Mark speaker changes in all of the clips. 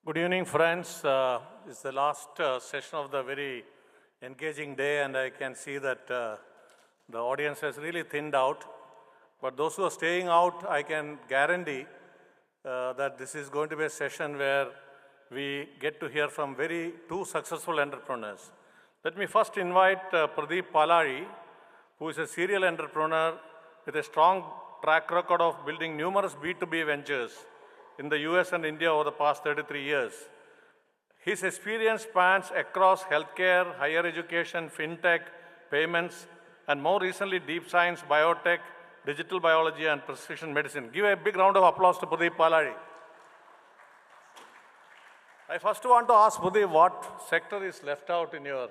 Speaker 1: Good evening, friends. It's the last session of the very engaging day, and I can see that the audience has really thinned out. But those who are staying out, I can guarantee that this is going to be a session where we get to hear from two successful entrepreneurs. Let me first invite Pradeep Palazhi, who is a serial entrepreneur with a strong track record of building numerous B2B ventures in the US and India over the past 33 years. His experience spans across healthcare, higher education, fintech, payments, and more recently deep science, biotech, digital biology, and precision medicine. Give a big round of applause to Pradeep Palazhi. I first want to ask Pradeep what sector is left out in your,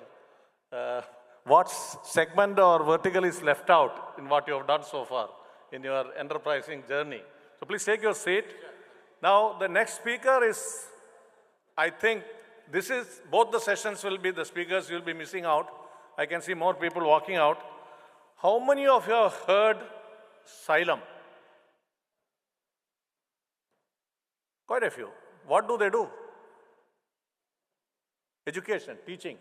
Speaker 1: what segment or vertical is left out in what you have done so far in your enterprising journey. So please take your seat. Now, the next speaker is, I think, both the sessions will be the speakers you'll be missing out. I can see more people walking out. How many of you have heard Xylem? Quite a few. What do they do? Education, teaching.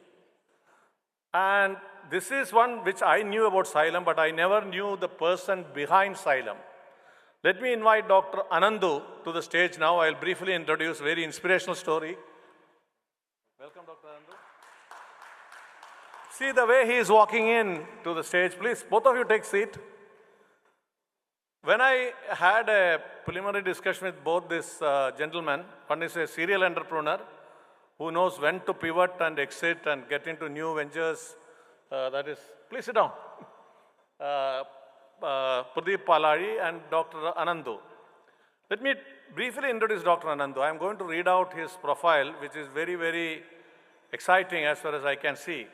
Speaker 1: And this is one which I knew about Xylem, but I never knew the person behind Xylem. Let me invite Dr. Ananthu to the stage now. I'll briefly introduce a very inspirational story. Welcome, Dr. Ananthu. See the way he is walking in to the stage. Please, both of you take seat. When I had a preliminary discussion with both these gentlemen, one is a serial entrepreneur who knows when to pivot and exit and get into new ventures. Please sit down. Pradeep Palazhi and Dr. Ananthu. Let me briefly introduce Dr. Ananthu. I am going to read out his profile, which is very, very exciting as far as I can see.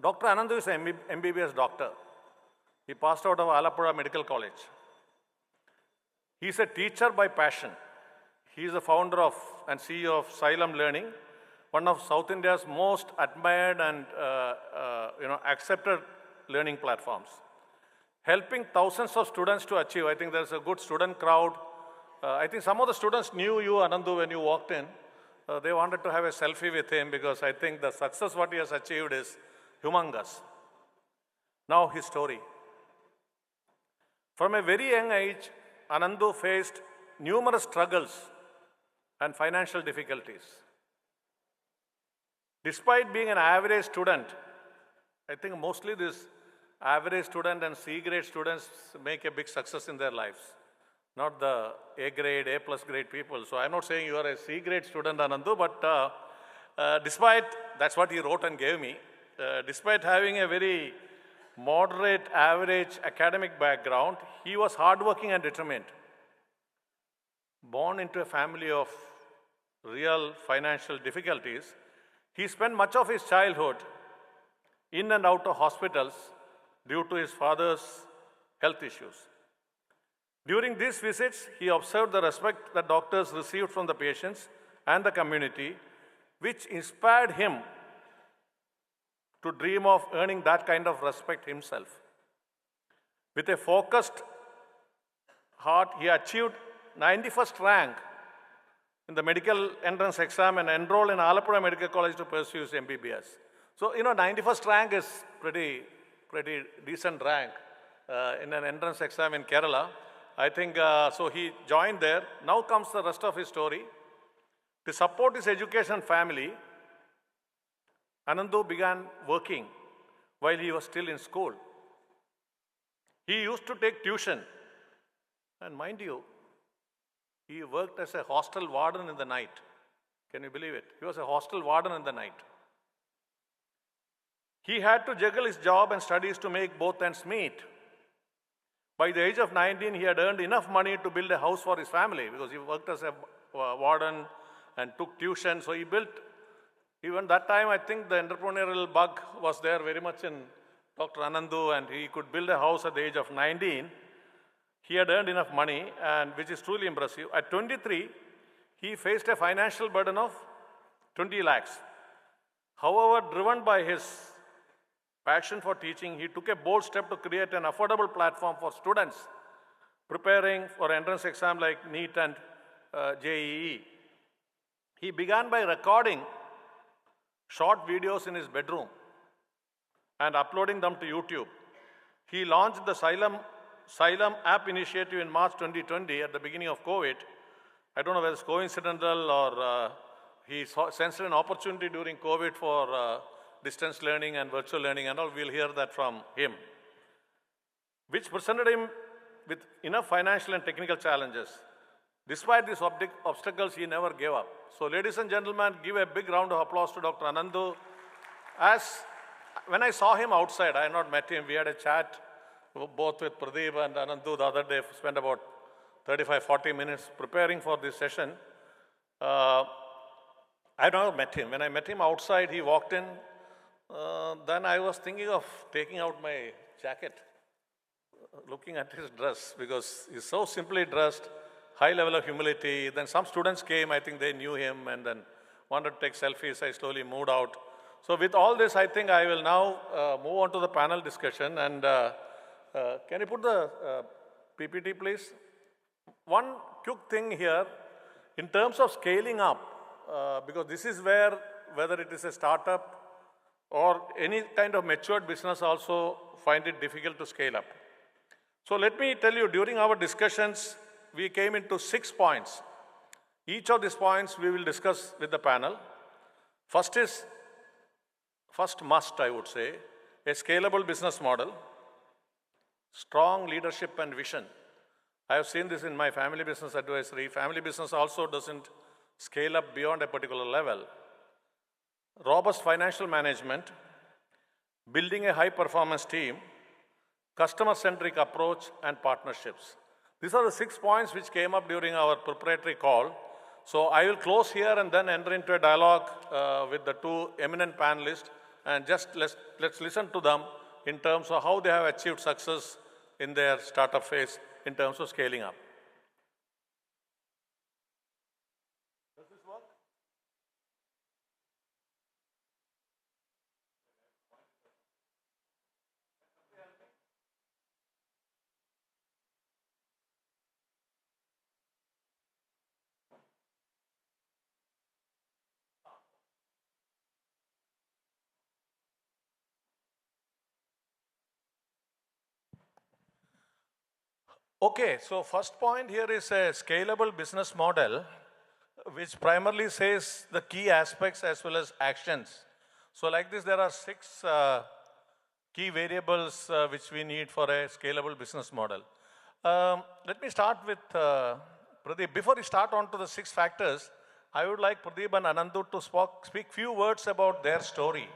Speaker 1: Dr. Ananthu is an MBBS doctor. He passed out of Alappuzha Medical College. He is a teacher by passion. He is the founder of and CEO of Xylem Learning, one of South India's most admired and accepted learning platforms. Helping thousands of students to achieve. I think there's a good student crowd. I think some of the students knew you, Ananthu, when you walked in. They wanted to have a selfie with him because I think the success what he has achieved is humongous. Now his story. From a very young age, Ananthu faced numerous struggles and financial difficulties. Despite being an average student, I think mostly this average student and C-grade students make a big success in their lives, not the A-grade, A-plus grade people. So I'm not saying you are a C-grade student, Ananthu, but despite, that's what he wrote and gave me, despite having a very moderate, average academic background, he was hardworking and determined. Born into a family of real financial difficulties, he spent much of his childhood in and out of hospitals due to his father's health issues. During these visits, he observed the respect that doctors received from the patients and the community, which inspired him to dream of earning that kind of respect himself. With a focused heart, he achieved 91st rank in the medical entrance exam and enrolled in Alappuzha Medical College to pursue his MBBS. So, 91st rank is pretty decent rank in an entrance exam in Kerala. I think, so he joined there. Now comes the rest of his story. To support his education family, Ananthu began working while he was still in school. He used to take tuition. And mind you, he worked as a hostel warden in the night. Can you believe it? He was a hostel warden in the night. He had to juggle his job and studies to make both ends meet. By the age of 19, he had earned enough money to build a house for his family because he worked as a warden and took tuition. So he built, even that time, I think the entrepreneurial bug was there very much in Dr. Ananthu, and he could build a house at the age of 19. He had earned enough money, and which is truly impressive. At 23, he faced a financial burden of 20 lakhs. However, driven by his passion for teaching, he took a bold step to create an affordable platform for students preparing for entrance exam like NEET and JEE. He began by recording short videos in his bedroom and uploading them to YouTube. He launched the Xylem app initiative in March 2020 at the beginning of COVID. I don't know whether it's coincidental or he sensed an opportunity during COVID for distance learning and virtual learning and all. We'll hear that from him, which presented him with enough financial and technical challenges. Despite these obstacles, he never gave up. So ladies and gentlemen, give a big round of applause to Dr. Ananthu. When I saw him outside, I had not met him, we had a chat both with Pradeep and Ananthu the other day, spent about 35-40 minutes preparing for this session. I never met him. When I met him outside, he walked in. Then I was thinking of taking out my jacket, looking at his dress, because he's so simply dressed, high level of humility. Then some students came, I think they knew him, and then wanted to take selfies. I slowly moved out. So with all this, I think I will now move on to the panel discussion. And can you put the PPT, please? One quick thing here, in terms of scaling up, because this is where, whether it is a startup or any kind of matured business also find it difficult to scale up. So let me tell you, during our discussions, we came into 6 points. Each of these points we will discuss with the panel. First must, I would say, a scalable business model, strong leadership and vision. I have seen this in my family business advisory. Family business also doesn't scale up beyond a particular level. Robust financial management, building a high-performance team, customer-centric approach, and partnerships. These are the 6 points which came up during our preparatory call. So I will close here and then enter into a dialogue with the 2 eminent panelists, and just let's listen to them in terms of how they have achieved success in their startup phase in terms of scaling up. Does this work? Okay, so first point here is a scalable business model, which primarily says the key aspects as well as actions. So like this, there are 6 key variables which we need for a scalable business model. Let me start with Pradeep. Before we start on to the 6 factors, I would like Pradeep and Ananthu to speak few words about their story.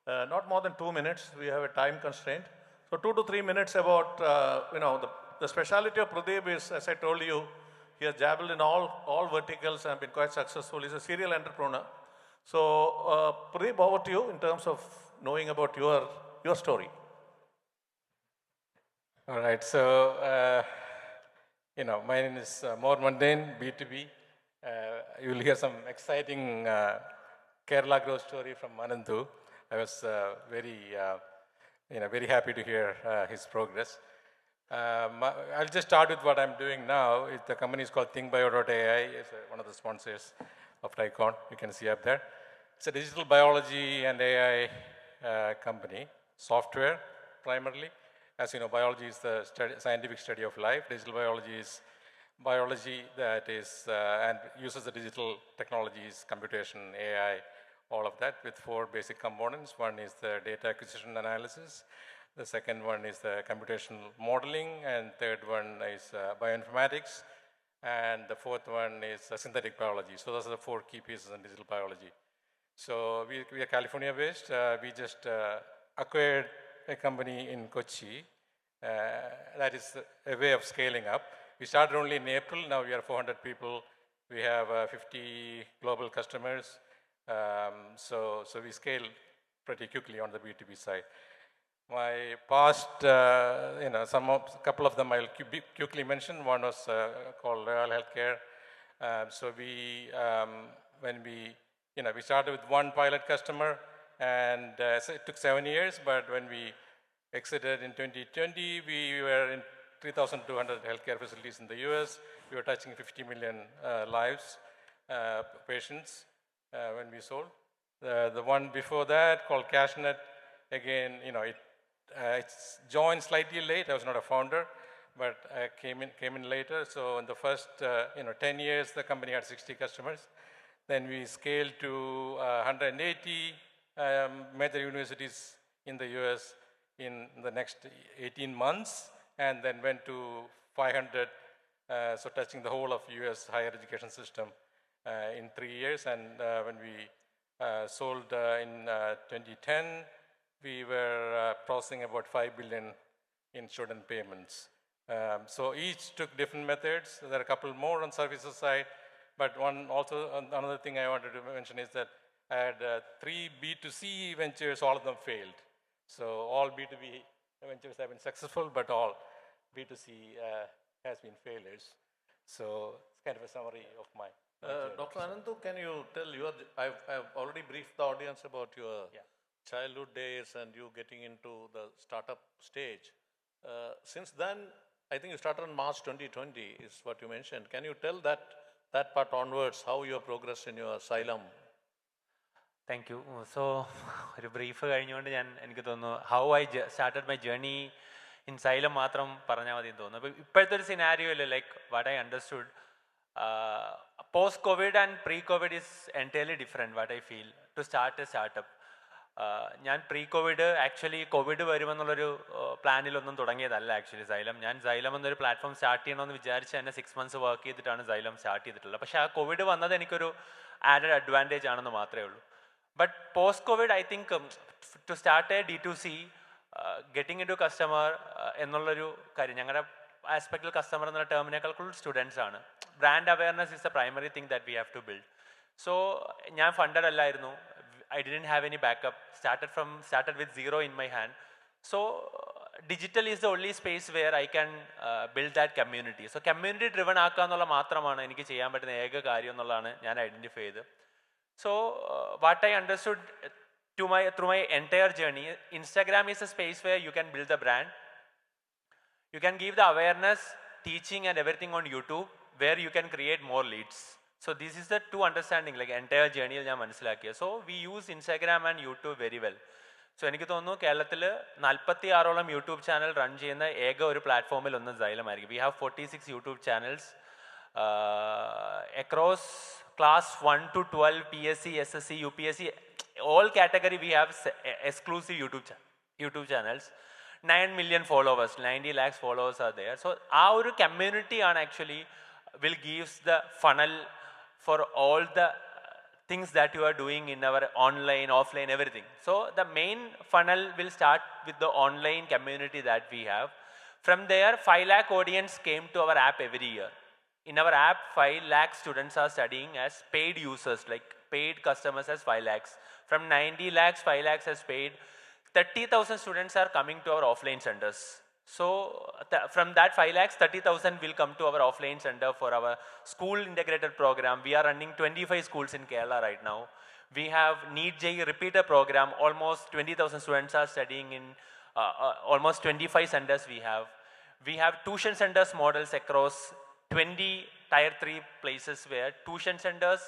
Speaker 1: Not more than 2 minutes, we have a time constraint. So 2 to 3 minutes about, the speciality of Pradeep is, as I told you, he has dabbled in all verticals and been quite successful. He's a serial entrepreneur. So Pradeep, over to you in terms of knowing about your story.
Speaker 2: All right, so, my name is more mundane, B2B. You will hear some exciting Kerala growth story from Ananthu. I was very happy to hear his progress. I'll just start with what I'm doing now. The company is called Thinkbio.AI. It's one of the sponsors of TiEcon. You can see up there. It's a digital biology and AI company, software primarily. As you know, biology is the scientific study of life. Digital biology is biology that is and uses the digital technologies, computation, AI, all of that with 4 basic components. One is the data acquisition analysis. The second one is the computational modeling, and third one is bioinformatics, and the fourth one is synthetic biology. So those are the 4 key pieces in digital biology. So we are California based. We just acquired a company in Kochi. That is a way of scaling up. We started only in April. Now we are 400 people. We have 50 global customers. So we scale pretty quickly on the B2B side. My past, couple of them I'll quickly mention. One was called Royal Healthcare. So we started with 1 pilot customer, and so it took 7 years. But when we exited in 2020, we were in 3,200 healthcare facilities in the US. We were touching 50 million lives. patients when we sold. The one before that called CashNet, again, it's joined slightly late. I was not a founder, but I came in later. So in the first 10 years, the company had 60 customers. Then we scaled to 180 major universities in the US in the next 18 months, and then went to 500, so touching the whole of US higher education system in 3 years. And when we sold in 2010, we were processing about 5 billion in student payments. So each took different methods. There are a couple more on services side, but another thing I wanted to mention is that I had 3 B2C ventures, all of them failed. So all B2B ventures have been successful, but all B2C has been failures. So it's kind of a summary of my
Speaker 1: Dr. Ananthu, can you tell I've already briefed the audience about your childhood days and you getting into the startup stage. Since then, I think you started in March 2020 is what you mentioned. Can you tell that part onwards, how you have progressed in your Xylem?
Speaker 3: Thank you. So, a brief how I started my journey in Xylem matram paranavadi thonu. But scenario like what I understood, post-COVID and pre-COVID is entirely different. What I feel to start a startup. ഞാൻ pre Covid actually Covid വരുമെന്നുള്ളൊരു പ്ലാനിലൊന്നും തുടങ്ങിയതല്ല actually Xylem. ഞാൻ Xylem എന്നൊരു platform start ചെയ്യണമെന്ന് വിചാരിച്ച് തന്നെ 6 months work ചെയ്തിട്ടാണ് Xylem സ്റ്റാർട്ട് ചെയ്തിട്ടുള്ളത്. പക്ഷേ ആ കോവിഡ് വന്നത് എനിക്കൊരു ആഡഡ് അഡ്വാൻറ്റേജ് ആണെന്ന് മാത്രമേ ഉള്ളൂ. But post-COVID, I think to start a D2C, getting into customer എന്നുള്ളൊരു കാര്യം ഞങ്ങളുടെ ആസ്പെക്റ്റിൽ കസ്റ്റമർ എന്നുള്ള ടേമിനേക്കാൾ കൂടുതൽ സ്റ്റുഡൻസ് ആണ്. Brand awareness is the primary thing that we have to build. So ഞാൻ ഫണ്ടഡ് അല്ലായിരുന്നു. I didn't have any backup, started with zero in my hand. So digital is the only space where I can build that community. So community driven ആക്കുക എന്നുള്ള മാത്രമാണ് എനിക്ക് ചെയ്യാൻ പറ്റുന്ന ഏക കാര്യം എന്നുള്ളതാണ് ഞാൻ ഐഡൻറ്റിഫൈ ചെയ്ത്. So what I understood through my entire journey, Instagram is a space where you can build the brand. You can give the awareness, teaching and everything on YouTube where you can create more leads. So this is the two understanding, like entire journey ഞാൻ മനസ്സിലാക്കിയത്. So we use Instagram and YouTube very well. So എനിക്ക് തോന്നുന്നു കേരളത്തിൽ 46ഓളം YouTube channel run ചെയ്യുന്ന ഏക ഒരു പ്ലാറ്റ്ഫോമിൽ ഒന്ന് Xylem ആയിരിക്കും. We have 46 YouTube channels across class 1 to 12, PSC, SSC, UPSC, all category we have exclusive YouTube channels. 9 million followers, 90 lakhs followers are there. So our community are actually will gives the funnel for all the things that you are doing in our online, offline, everything. So the main funnel will start with the online community that we have. From there, 5 lakh audience came to our app every year. In our app, 5 lakh students are studying as paid users, like paid customers as 5 lakhs. From 90 lakhs, 5 lakhs as paid. 30,000 students are coming to our offline centers. So from that 5 lakhs, 30,000 will come to our offline center for our school integrated program. We are running 25 schools in Kerala right now. We have NEET JEE repeater program. Almost 20,000 students are studying in almost 25 centers we have. We have tuition centers models across 20 tier 3 places where tuition centers.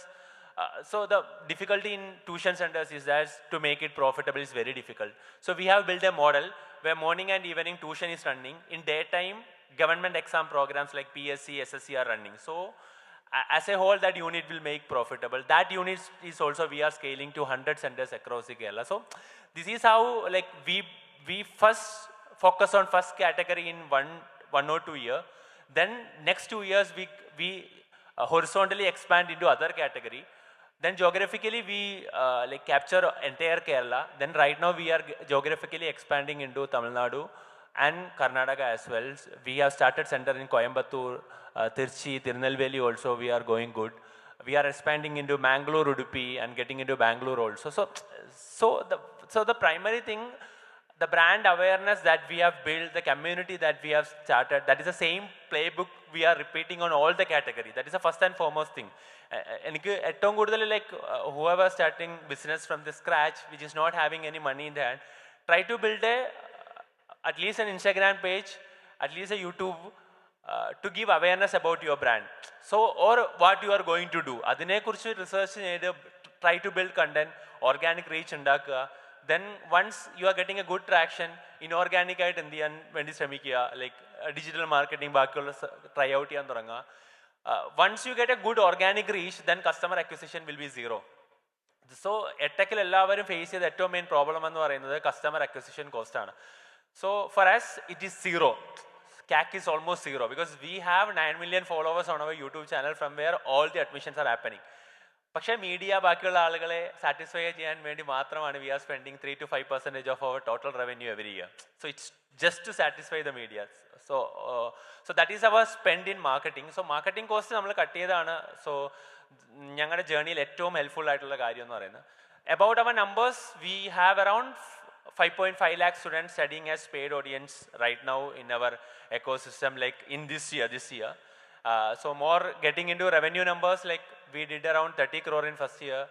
Speaker 3: So the difficulty in tuition centers is that to make it profitable is very difficult. So we have built a model where morning and evening tuition is running. In daytime, government exam programs like PSC, SSC are running. So as a whole, that unit will make profitable. That unit is also, we are scaling to 100 centers across the Kerala. So this is how like we first focus on first category in one or 2 year. Then next 2 years, we horizontally expand into other category. Then geographically we like capture entire Kerala. Then right now we are geographically expanding into Tamil Nadu and Karnataka as well. We have started center in Coimbatore, Tirchi, Tirunelveli also we are going good. We are expanding into Mangalore, Udupi and getting into Bangalore also. So the primary thing, the brand awareness that we have built, the community that we have started, that is the same playbook we are repeating on all the category. That is the first and foremost thing. എനിക്ക് ഏറ്റവും കൂടുതൽ like whoever starting business from the scratch, which is not having any money in hand, try to build at least an Instagram page, at least a YouTube, to give awareness about your brand. So, or what you are going to do. Adine kurichu research cheyide try to build content, organic reach undakka. Then once you are getting a good traction, inorganic ആയിട്ട് എന്ത് ചെയ്യാൻ വേണ്ടി ശ്രമിക്കുക, like digital marketing ബാക്കിയുള്ള try out ചെയ്യാൻ തുടങ്ങുക. Once you get a good organic reach, then customer acquisition will be zero. So edtech എല്ലാവരും face ചെയ്ത ഏറ്റവും മെയിൻ പ്രോബ്ലം എന്ന് പറയുന്നത് കസ്റ്റമർ അക്വിസിഷൻ കോസ്റ്റ് ആണ്. So for us it is zero. CAC is almost zero because we have 9 million followers on our YouTube channel from where all the admissions are happening. പക്ഷേ media ബാക്കിയുള്ള ആളുകളെ satisfy ചെയ്യാൻ വേണ്ടി മാത്രമാണ് we are spending 3 to 5% of our total revenue every year. So it's just to satisfy the media. So that is our spend in marketing. So marketing cost നമ്മൾ cut ചെയ്താണ്. So ഞങ്ങളുടെ ജേർണിയിൽ ഏറ്റവും ഹെൽപ്ഫുൾ ആയിട്ടുള്ള കാര്യം എന്ന് പറയുന്നത്. About our numbers, we have around 5.5 lakh students studying as paid audience right now in our ecosystem, like in this year. So more getting into revenue numbers, like we did around 30 crore in first year.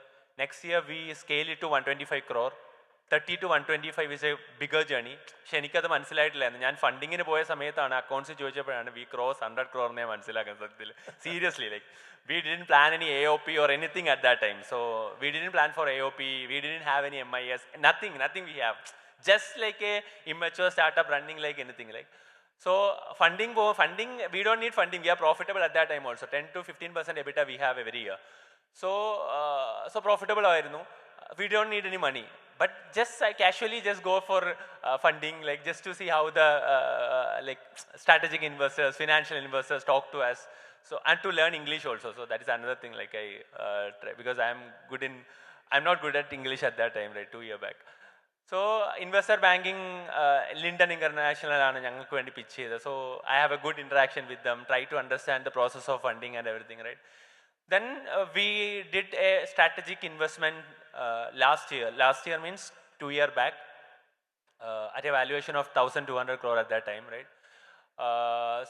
Speaker 3: Next year we scale it to 125 crore. 30 to 125 is a bigger journey. പക്ഷെ എനിക്കത് മനസ്സിലായിട്ടില്ലായിരുന്നു. ഞാൻ ഫണ്ടിങ്ങിന് പോയ സമയത്താണ് accounts ചോദിച്ചപ്പോഴാണ് we cross 100 crore എന്നേ മനസ്സിലാക്കാൻ സത്യത്തിൽ. Seriously, like we didn't plan any AOP or anything at that time. So we didn't plan for AOP. We didn't have any MIS. Nothing we have. Just like a immature startup running like anything like. So funding, we don't need funding. We are profitable at that time also. 10 to 15% EBITDA we have every year. So profitable ആയിരുന്നു. We don't need any money. But just casually just go for funding, like just to see how the like strategic investors, financial investors talk to us. So and to learn English also. So that is another thing. Like I try, because I'm not good at English at that time, right? 2 years back. So investor banking, Linden International ആണ് ഞങ്ങൾക്ക് വേണ്ടി pitch ചെയ്തത്. So I have a good interaction with them, try to understand the process of funding and everything, right? Then we did a strategic investment last year. Last year means 2 years back, at a valuation of 1,200 crore at that time, right?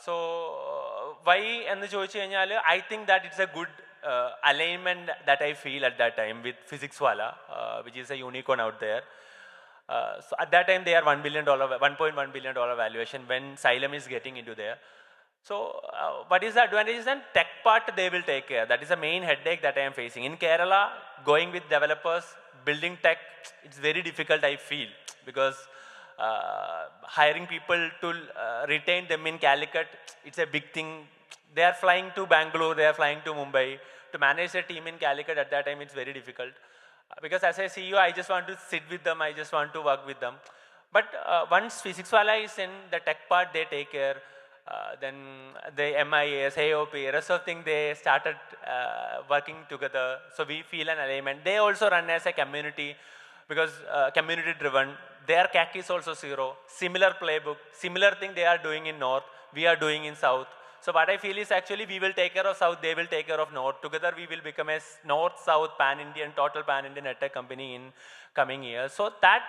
Speaker 3: So why എന്ന് ചോദിച്ചു കഴിഞ്ഞാൽ I think that it's a good alignment that I feel at that time with Physics Wala, which is a unicorn out there. So at that time they are $1.1 billion valuation when Xylem is getting into there. So what is the advantage? And tech part they will take care. That is the main headache that I am facing. In Kerala, going with developers, building tech, it's very difficult I feel, because hiring people to retain them in Calicut, it's a big thing. They are flying to Bangalore, they are flying to Mumbai. To manage a team in Calicut at that time, it's very difficult. Because as a CEO, I just want to sit with them, I just want to work with them. But once Physics Wala is in, the tech part they take care. Then the MIS, AOP, rest of things, they started working together. So we feel an alignment. They also run as a community, because community driven. Their CAC is also zero. Similar playbook, similar thing they are doing in North, we are doing in South. So what I feel is actually we will take care of South, they will take care of North. Together we will become a North-South pan-Indian, total pan-Indian edtech company in coming years. So that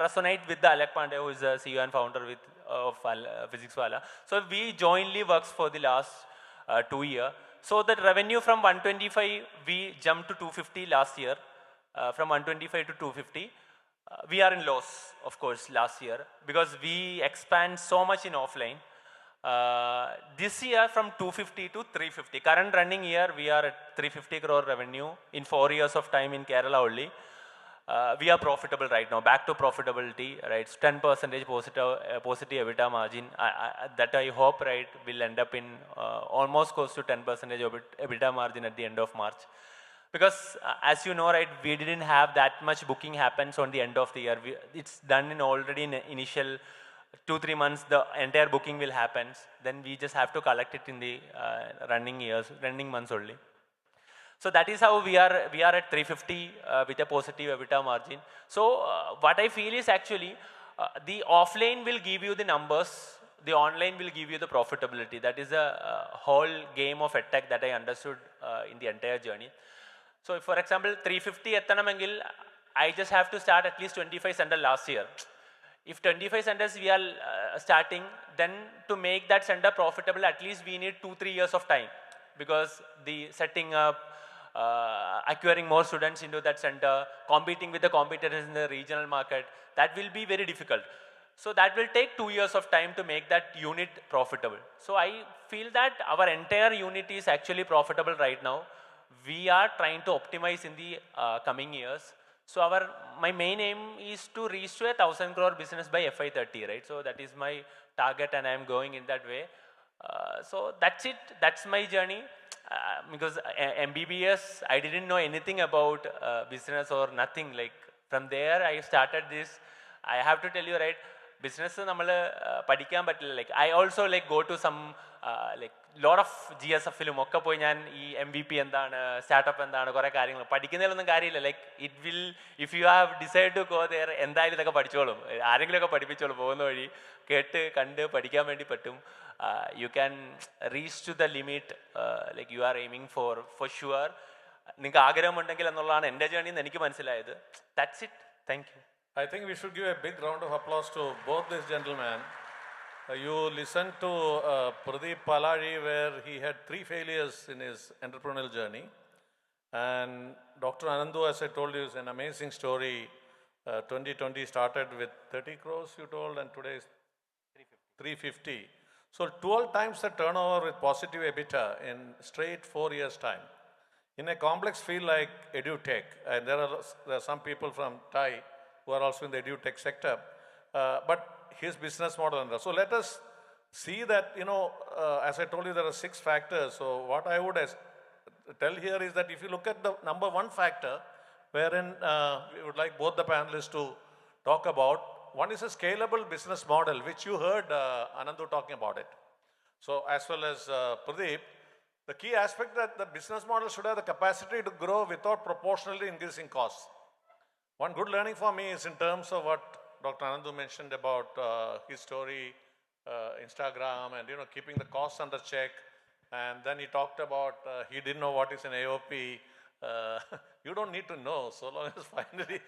Speaker 3: resonates with the Alec Pandey, who is the CEO and founder of Physics Wala. So we jointly works for the last 2 years. So that revenue from 125, we jumped to 250 last year. From 125 to 250. We are in loss, of course, last year, because we expand so much in offline. This year from 250 to 350. Current running year, we are at 350 crore revenue in 4 years of time in Kerala only. We are profitable right now, back to profitability, right? 10% positive EBITDA margin. That I hope, right, will end up in almost close to 10% EBITDA margin at the end of March. Because as you know, right, we didn't have that much booking happens on the end of the year. It's done in already in initial 2-3 months, the entire booking will happen. Then we just have to collect it in the running months only. So that is how we are at 350 with a positive EBITDA margin. So what I feel is actually the offline will give you the numbers, the online will give you the profitability. That is the whole game of edtech that I understood in the entire journey. So for example, 350 ettanamengil, I just have to start at least 25 centers last year. If 25 centers we are starting, then to make that center profitable, at least we need 2-3 years of time, because the setting up, acquiring more students into that center, competing with the competitors in the regional market, that will be very difficult. So that will take 2 years of time to make that unit profitable. So I feel that our entire unit is actually profitable right now. We are trying to optimize in the coming years. So my main aim is to reach to 1,000 crore business by FY30, right? So that is my target and I am going in that way. So that's it. That's my journey. Because MBBS, I didn't know anything about business or nothing. Like from there, I started this. I have to tell you, right? Business നമ്മൾ പഠിക്കാൻ പറ്റില്ല. Like I also like go to some like lot of GSF-ലും ഒക്കെ പോയി ഞാൻ ഈ MVP എന്താണ്, startup എന്താണ്, കുറേ കാര്യങ്ങൾ പഠിക്കുന്നതിലൊന്നും കാര്യമില്ല. Like it will, if you have decide to go there, എന്തായാലും ഇതൊക്കെ പഠിച്ചോളും, ആരെങ്കിലുമൊക്കെ പഠിപ്പിച്ചോളും. പോകുന്ന വഴി കേട്ട് കണ്ട് പഠിക്കാൻ വേണ്ടി പറ്റും. You can reach to the limit like you are aiming for sure. നിങ്ങൾക്ക് ആഗ്രഹമുണ്ടെങ്കിൽ എന്നുള്ളതാണ് എൻ്റെ ജേർണി എന്ന് എനിക്ക് മനസ്സിലായത്. That's it. Thank you.
Speaker 1: I think we should give a big round of applause to both these gentlemen. You listened to Pradeep Palazhi, where he had 3 failures in his entrepreneurial journey. And Dr. Ananthu, as I told you, is an amazing story. 2020 started with 30 crores, you told, and today is 350. So 12 times the turnover with positive EBITDA in straight 4 years' time. In a complex field like edutech, and there are some people from TiE who are also in the edutech sector, but his business model. So let us see that, as I told you, there are 6 factors. So what I would tell here is that if you look at the number 1 factor, wherein we would like both the panelists to talk about, one is a scalable business model, which you heard Ananthu talking about it. So as well as Pradeep, the key aspect that the business model should have the capacity to grow without proportionally increasing costs. One good learning for me is in terms of what Dr. Ananthu mentioned about his story, Instagram, and keeping the costs under check. And then he talked about he didn't know what is an AOP. You don't need to know, so long as finally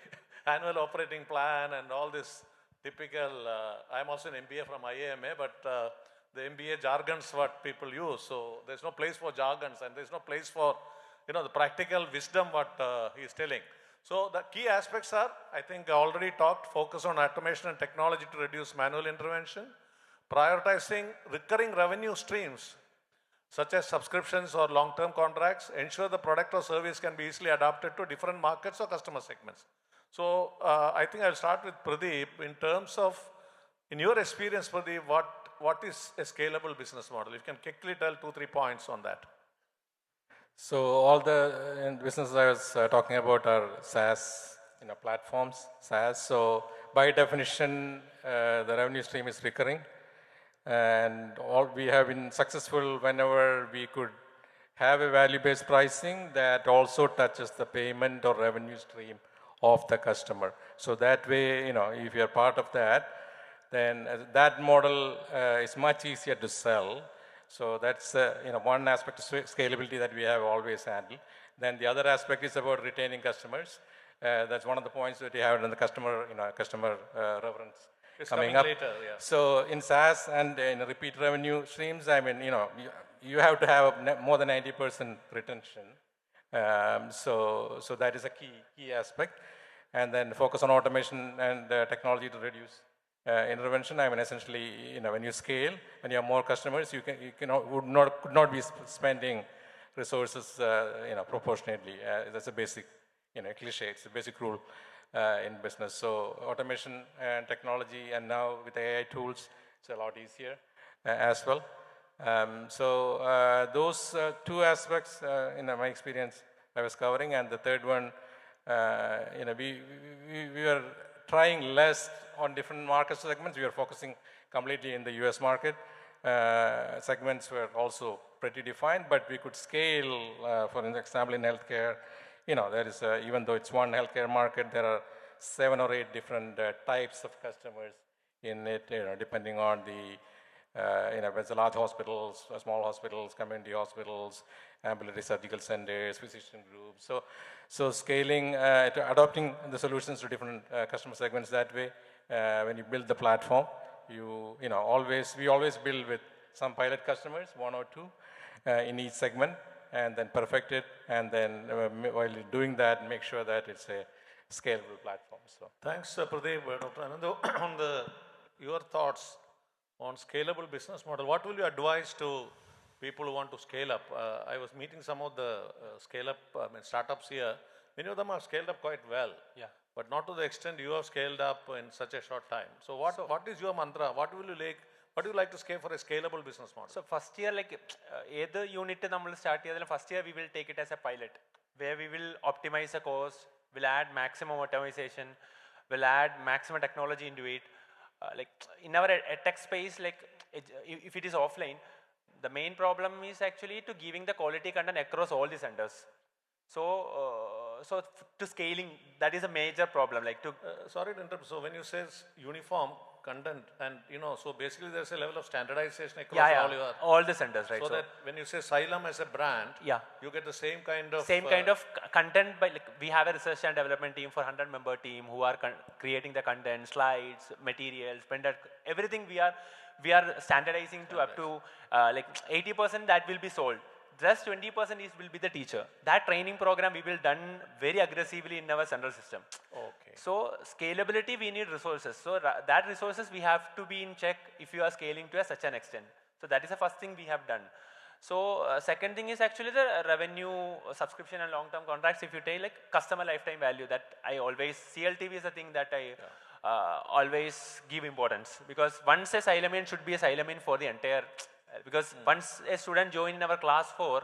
Speaker 1: annual operating plan and all this typical. I'm also an MBA from IAMA, but the MBA jargons what people use. So there's no place for jargons, and there's no place for the practical wisdom what he's telling. So the key aspects are, I think I already talked, focus on automation and technology to reduce manual intervention, prioritizing recurring revenue streams such as subscriptions or long-term contracts, ensure the product or service can be easily adapted to different markets or customer segments. So I think I'll start with Pradeep. In terms of, in your experience, Pradeep, what is a scalable business model? You can quickly tell 2-3 points on that.
Speaker 2: So all the businesses I was talking about are SaaS platforms, SaaS. So by definition, the revenue stream is recurring. And we have been successful whenever we could have a value-based pricing that also touches the payment or revenue stream of the customer. So that way, if you're part of that, then that model is much easier to sell. So that's one aspect of scalability that we have always handled. Then the other aspect is about retaining customers. That's one of the points that we have in the customer reference.
Speaker 1: It's
Speaker 2: coming
Speaker 1: up.
Speaker 2: Later,
Speaker 1: yeah.
Speaker 2: So in SaaS and in repeat revenue streams, I mean, you have to have more than 90% retention. So that is a key aspect. And then focus on automation and technology to reduce intervention. I mean, essentially, when you scale, when you have more customers, you could not be spending resources, proportionately. That's a basic, cliche. It's a basic rule in business. So automation and technology, and now with AI tools, it's a lot easier as well. So those 2 aspects, in my experience, I was covering. And the third one, we were trying less on different market segments. We were focusing completely in the US market. Segments were also pretty defined, but we could scale, for example, in healthcare. There is, even though it's one healthcare market, there are 7 or 8 different types of customers in it, depending on the, whether large hospitals, small hospitals, community hospitals, ambulatory surgical centers, physician groups. So scaling, adopting the solutions to different customer segments that way. When you build the platform, we always build with some pilot customers, 1 or 2 in each segment, and then perfect it, and then while doing that, make sure that it's a scalable platform. So
Speaker 1: thanks, Pradeep. Dr. Ananthu, on the your thoughts on scalable business model. What will you advise to people who want to scale up? I was meeting some of the startups here. Many of them have scaled up quite well.
Speaker 3: Yeah.
Speaker 1: But not to the extent you have scaled up in such a short time. So what is your mantra? What do you like to scale for a scalable business model?
Speaker 3: So first year, like either unit we start here, first year we will take it as a pilot, where we will optimize the cost, we'll add maximum automation, we'll add maximum technology into it. Like in our tech space, like if it is offline, the main problem is actually to giving the quality content across all the centers. So to scaling, that is a major problem. Like to
Speaker 1: sorry to interrupt. So when you say uniform content, and so basically there's a level of standardization across
Speaker 3: all the centers, right?
Speaker 1: So that when you say Xylem as a brand, you get the same kind of
Speaker 3: content. By like we have a research and development team for 100-member team who are creating the content, slides, materials, printed, everything we are standardizing to up to like 80% that will be sold. Just 20% will be the teacher. That training program we will done very aggressively in our central system.
Speaker 1: Okay.
Speaker 3: So scalability, we need resources. So that resources we have to be in check if you are scaling to such an extent. So that is the first thing we have done. So second thing is actually the revenue, subscription and long-term contracts. If you take like customer lifetime value, that I always, CLTV is the thing that I always give importance, because once a Xylemian should be a Xylemian for the entire. Because once a student join in our class 4,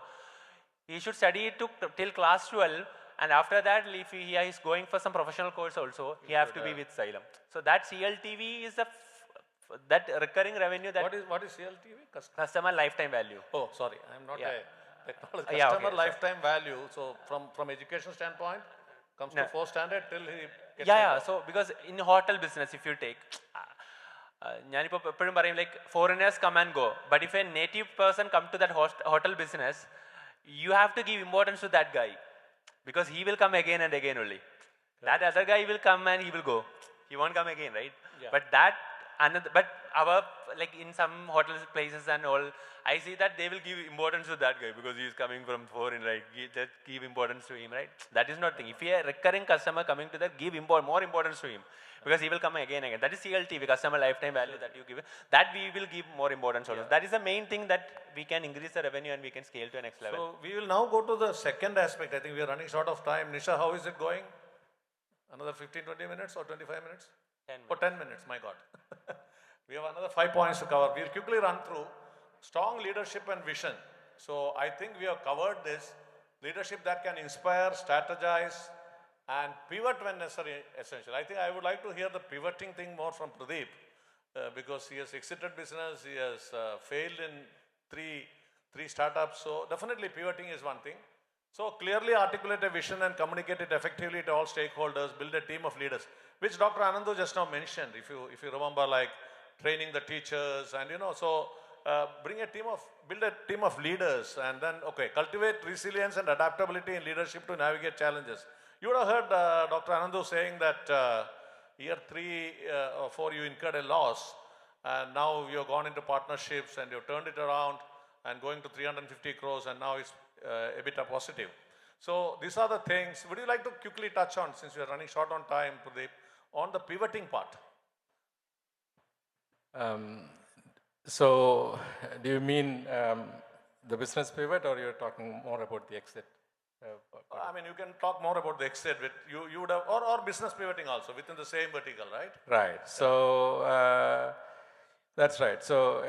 Speaker 3: he should study till class 12, and after that, if he is going for some professional course also, he have to be with Xylem. So that CLTV is that recurring revenue. That
Speaker 1: what is CLTV?
Speaker 3: Customer lifetime value.
Speaker 1: Oh, sorry, I'm not a technology. Customer lifetime value. So from education standpoint, comes to 4th standard till he gets
Speaker 3: So because in hotel business, if you take. Like foreigners come and go, but if a native person come to that hotel business, you have to give importance to that guy, because he will come again and again only. That other guy will come and he will go. He won't come again, right?
Speaker 1: Yeah.
Speaker 3: But our, like in some hotel places and all, I see that they will give importance to that guy because he is coming from foreign, right? Just give importance to him, right? That is not thing. If you are a recurring customer coming to that, give more importance to him, because he will come again and again. That is CLTV, customer lifetime value, that you give. That we will give more importance also. That is the main thing that we can increase the revenue and we can scale to the next level.
Speaker 1: So we will now go to the second aspect. I think we are running short of time. Nisha, how is it going? Another 15, 20 minutes or 25 minutes?
Speaker 3: 10 minutes.
Speaker 1: Oh, 10 minutes, my God. We have another 5 points to cover. We'll quickly run through strong leadership and vision. So I think we have covered this. Leadership that can inspire, strategize, and pivot when necessary, essential. I think I would like to hear the pivoting thing more from Pradeep, because he has exited business, he has failed in three startups. So definitely pivoting is one thing. So clearly articulate a vision and communicate it effectively to all stakeholders, build a team of leaders, which Dr. Ananthu just now mentioned, if you remember, like training the teachers and so build a team of leaders, and then, cultivate resilience and adaptability in leadership to navigate challenges. You would have heard Dr. Ananthu saying that year 3 or 4 you incurred a loss, and now you have gone into partnerships and you've turned it around and going to 350 crores, and now it's EBITDA positive. So these are the things. Would you like to quickly touch on, since we are running short on time, Pradeep, on the pivoting part?
Speaker 2: So do you mean the business pivot, or you're talking more about the exit?
Speaker 1: I mean, you can talk more about the exit. You would have, or business pivoting also within the same vertical, right?
Speaker 2: Right. So that's right. So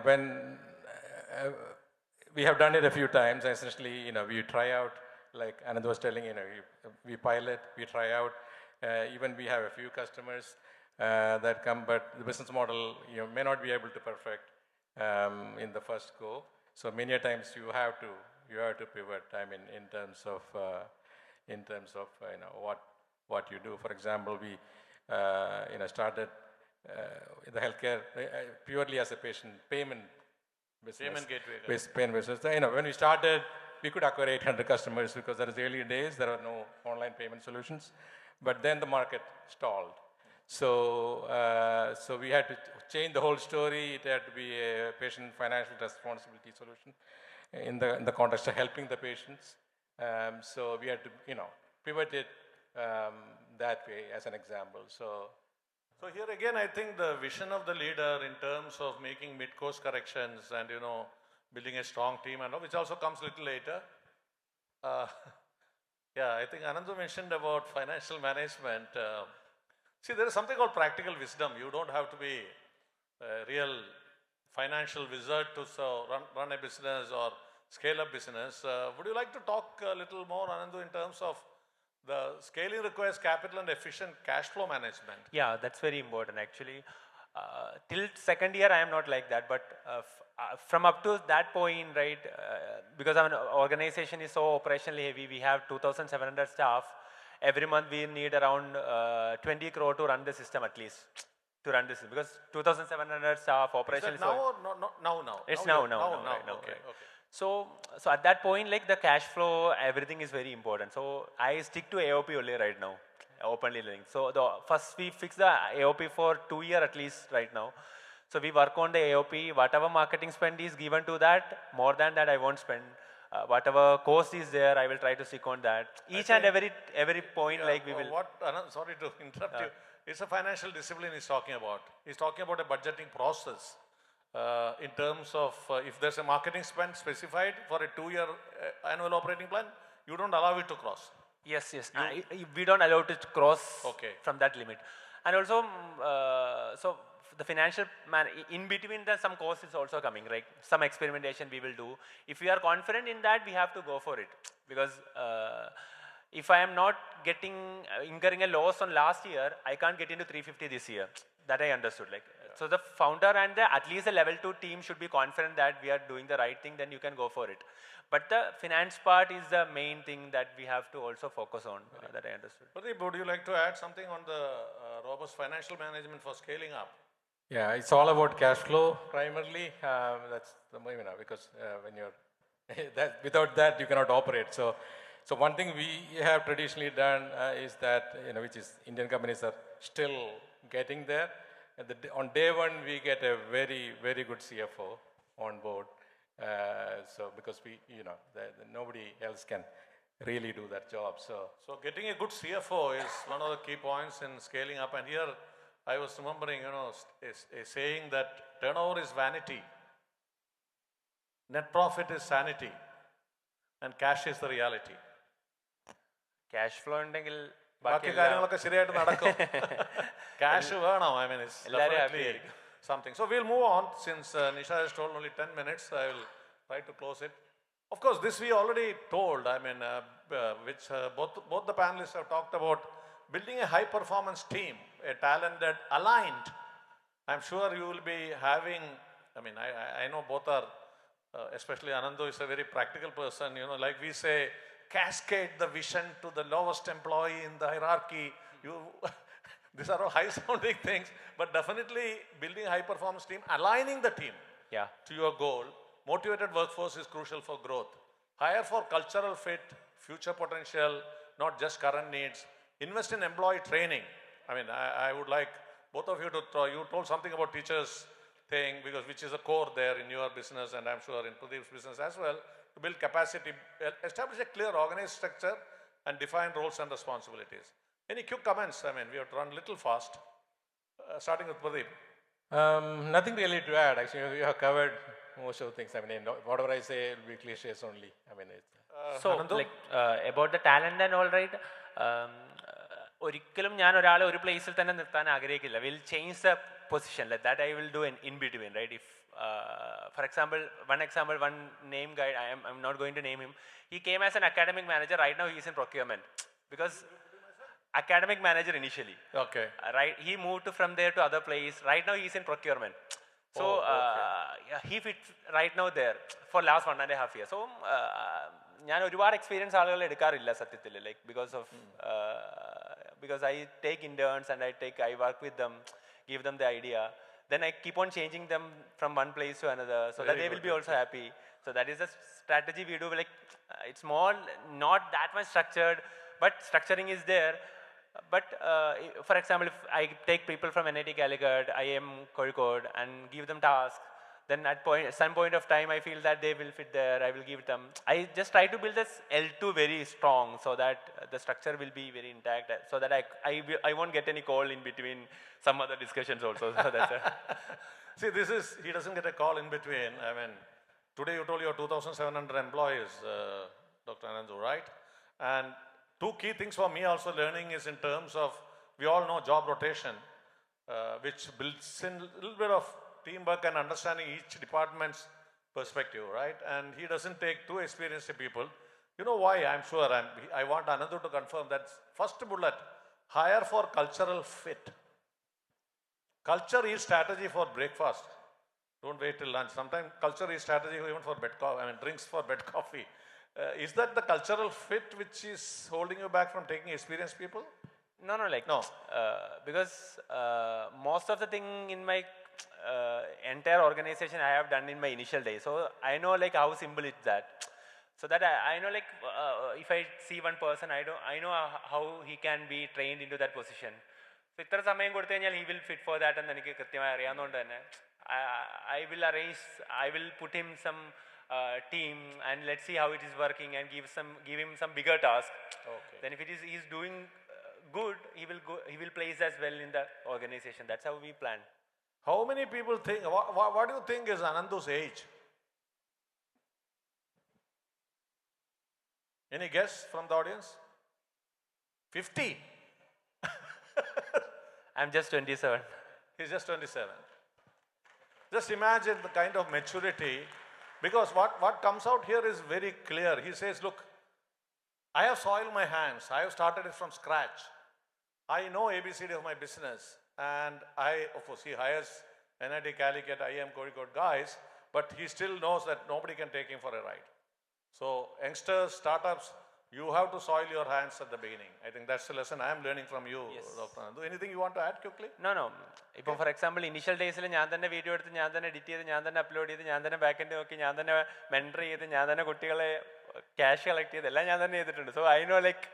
Speaker 2: when we have done it a few times, essentially, we try out, like Ananthu was telling, we pilot, we try out. Even we have a few customers that come, but the business model may not be able to perfect in the first go. So many times you have to pivot. I mean, in terms of what you do. For example, we started the healthcare purely as a payment business.
Speaker 1: Payment gateway.
Speaker 2: Payment business. When we started, we could acquire 800 customers because that is the early days. There are no online payment solutions. But then the market stalled. So we had to change the whole story. It had to be a patient financial responsibility solution in the context of helping the patients. So we had to pivot it that way, as an example. So
Speaker 1: So here again, I think the vision of the leader in terms of making mid-course corrections and, building a strong team and all, which also comes a little later. Uh, yeah, I think Ananthu mentioned about financial management. See, there is something called practical wisdom. You don't have to be a real financial wizard to run a business or scale up business. Would you like to talk a little more, Ananthu, in terms of the scaling requires capital and efficient cash flow management?
Speaker 3: Yeah, that's very important actually. Till second year, I am not like that, but from up to that point, right, because our organization is so operationally heavy, we have 2,700 staff. Every month we need around 20 crore to run the system at least, to run this, because 2,700 staff operation.
Speaker 1: Is that now or now?
Speaker 3: It's now.
Speaker 1: Okay.
Speaker 3: So at that point, like the cash flow, everything is very important. So I stick to AOP only right now, openly linked. So first we fix the AOP for 2 years at least right now. So we work on the AOP, whatever marketing spend is given to that, more than that I won't spend. Whatever cost is there, I will try to stick on that. Each and every point,
Speaker 1: yeah,
Speaker 3: like we will.
Speaker 1: Sorry to interrupt you. It's a financial discipline he's talking about. He's talking about a budgeting process. In terms of if there's a marketing spend specified for a 2-year annual operating plan, you don't allow it to cross.
Speaker 3: Yes. We don't allow it to cross from that limit. And also, so the financial man, in between some cost is also coming, right? Some experimentation we will do. If we are confident in that, we have to go for it. Because if I am not incurring a loss on last year, I can't get into 350 this year. That I understood. So the founder and at least the level 2 team should be confident that we are doing the right thing, then you can go for it. But the finance part is the main thing that we have to also focus on, that I understood.
Speaker 1: Pradeep, would you like to add something on the robust financial management for scaling up?
Speaker 2: Yeah, it's all about cash flow primarily. That's the because when you're without that you cannot operate. So one thing we have traditionally done is that which is Indian companies are still getting there. On day one we get a very good CFO on board. So because nobody else can really do that job.
Speaker 1: So getting a good CFO is one of the key points in scaling up. And here I was remembering, a saying that turnover is vanity, net profit is sanity, and cash is the reality.
Speaker 3: Cash flow ഉണ്ടെങ്കിൽ
Speaker 1: ബാക്കി കാര്യങ്ങളൊക്കെ ശരിയായിട്ട് നടക്കും. Cash വേണം. I mean, it's definitely something. So we'll move on. Since Nisha has told only 10 minutes, I will try to close it. Of course, this we already told. I mean, which both the panelists have talked about building a high-performance team, a talented, aligned. I'm sure you will be having. I mean, I know both are, especially Ananthu is a very practical person. Like we say, cascade the vision to the lowest employee in the hierarchy. These are all high-sounding things, but definitely building a high-performance team, aligning the team to your goal. Motivated workforce is crucial for growth. Hire for cultural fit, future potential, not just current needs. Invest in employee training. I mean, I would like both of you to you told something about teachers thing, which is a core there in your business, and I'm sure in Pradeep's business as well, to build capacity, establish a clear organized structure, and define roles and responsibilities. Any quick comments? I mean, we have to run a little fast. Starting with Pradeep.
Speaker 2: Nothing really to add. Actually, you have covered most of the things. I mean, whatever I say will be cliches only. I mean,
Speaker 3: so about the talent and all, right? ഒരിക്കലും ഞാൻ ഒരാളെ ഒരു പ്ലേസിൽ തന്നെ നിർത്താൻ ആഗ്രഹിക്കില്ല. Will change the position. Like that I will do in between, right? If for example, one name guy, I'm not going to name him. He came as an academic manager. Right now he is in procurement because academic manager initially.
Speaker 1: Okay.
Speaker 3: Right. He moved from there to other place. Right now he is in procurement. So he fits right now there for last 1.5 years. So ഞാൻ ഒരുപാട് experience ആളുകൾ എടുക്കാറില്ല സത്യത്തിൽ, like because I take interns and I work with them, give them the idea. Then I keep on changing them from one place to another so that they will be also happy. So that is the strategy we do. Like it's more not that much structured, but structuring is there. But for example, if I take people from NIT Calicut, IIM Kozhikode and give them tasks, Then at some point of time, I feel that they will fit there. I will give them. I just try to build this L2 very strong so that the structure will be very intact, so that I won't get any call in between some other discussions also. So that's
Speaker 1: See, he doesn't get a call in between. I mean, today you told your 2,700 employees, Dr. Ananthu, right? And two key things for me also learning is in terms of, we all know job rotation, which builds in a little bit of teamwork and understanding each department's perspective, right? And he doesn't take too experienced people. You know why? I'm sure. I want Ananthu to confirm that first bullet, hire for cultural fit. Culture is strategy for breakfast. Don't wait till lunch. Sometimes culture is strategy even for bed coffee. I mean, drinks for bed coffee. Is that the cultural fit which is holding you back from taking experienced people?
Speaker 3: No, because most of the thing in my entire organization I have done in my initial days. So I know like how simple is that. So that I know like if I see one person, I know how he can be trained into that position. So ഇത്ര സമയം കൊടുത്തു കഴിഞ്ഞാൽ he will fit for that എന്ന് എനിക്ക് കൃത്യമായി അറിയാവുന്നതുകൊണ്ട് തന്നെ I will put him some team and let's see how it is working and give him some bigger task.
Speaker 1: Okay.
Speaker 3: Then if he's doing good, he will place as well in the organization. That's how we plan.
Speaker 1: How many people think, what do you think is Ananthu's age? Any guess from the audience? 50.
Speaker 3: I'm just 27.
Speaker 1: He's just 27. Just imagine the kind of maturity, because what comes out here is very clear. He says, look, I have soiled my hands. I have started it from scratch. I know ABCD of my business. And of course, he hires NIT, Calicut, IM, Kozhikode guys, but he still knows that nobody can take him for a ride. So, youngsters, startups, you have to soil your hands at the beginning. I think that's the lesson I am learning from you, yes. Dr. Ananthu. Anything you want to add quickly?
Speaker 3: No. ഇപ്പോൾ for example initial ഡേയ്സിൽ ഞാൻ തന്നെ video എടുത്ത് ഞാൻ തന്നെ edit ചെയ്ത് ഞാൻ തന്നെ അപ്ലോഡ് ചെയ്ത് ഞാൻ തന്നെ ബാക്കെൻഡ് നോക്കി ഞാൻ തന്നെ മെൻറ്റർ ചെയ്ത് ഞാൻ തന്നെ കുട്ടികളെ ക്യാഷ് കളക്ട് ചെയ്ത് എല്ലാം ഞാൻ തന്നെ ചെയ്തിട്ടുണ്ട്. സോ ഐ നോ ലൈക്ക്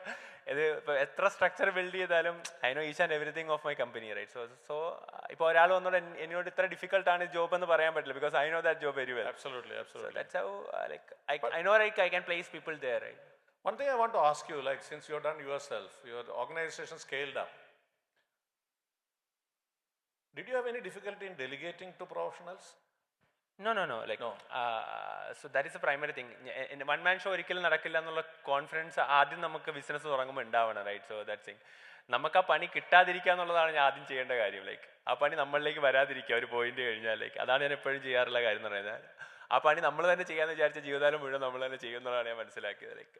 Speaker 3: ഇത് ഇപ്പോൾ എത്ര സ്ട്രക്ചർ ബിൽഡ് ചെയ്താലും I know each and everything of my company, right? So ഇപ്പോൾ ഒരാൾ വന്നോട് എന്നോട് ഇത്ര ഡിഫിക്കൽട്ടാണ് ജോബ് എന്ന് പറയാൻ പറ്റില്ല, because I know that job very well.
Speaker 1: Absolutely.
Speaker 3: So that's how I know like I can place people there, right?
Speaker 1: One thing I want to ask you, like since you've done yourself, your organization scaled up, did you have any difficulty in delegating to professionals?
Speaker 3: No. Like, no. So that is the primary thing. In one man show ഒരിക്കലും നടക്കില്ല എന്നുള്ള confidence ആദ്യം നമുക്ക് business തുടങ്ങുമ്പോൾ ഉണ്ടാവണം, right? So that thing നമുക്ക് ആ പണി കിട്ടാതിരിക്കുക എന്നുള്ളതാണ് ഞാൻ ആദ്യം ചെയ്യേണ്ട കാര്യം. ലൈക്ക് ആ പണി നമ്മളിലേക്ക് വരാതിരിക്കുക ഒരു പോയിന്റ് കഴിഞ്ഞാൽ, ലൈക്ക് അതാണ് ഞാൻ എപ്പോഴും ചെയ്യാറുള്ള കാര്യം എന്ന് പറയുന്നത്. ആ പണി നമ്മൾ തന്നെ ചെയ്യാന്ന് വിചാരിച്ച ജീവിതകാലം മുഴുവൻ നമ്മൾ തന്നെ ചെയ്യുന്നതാണ് ഞാൻ മനസ്സിലാക്കിയത്. Like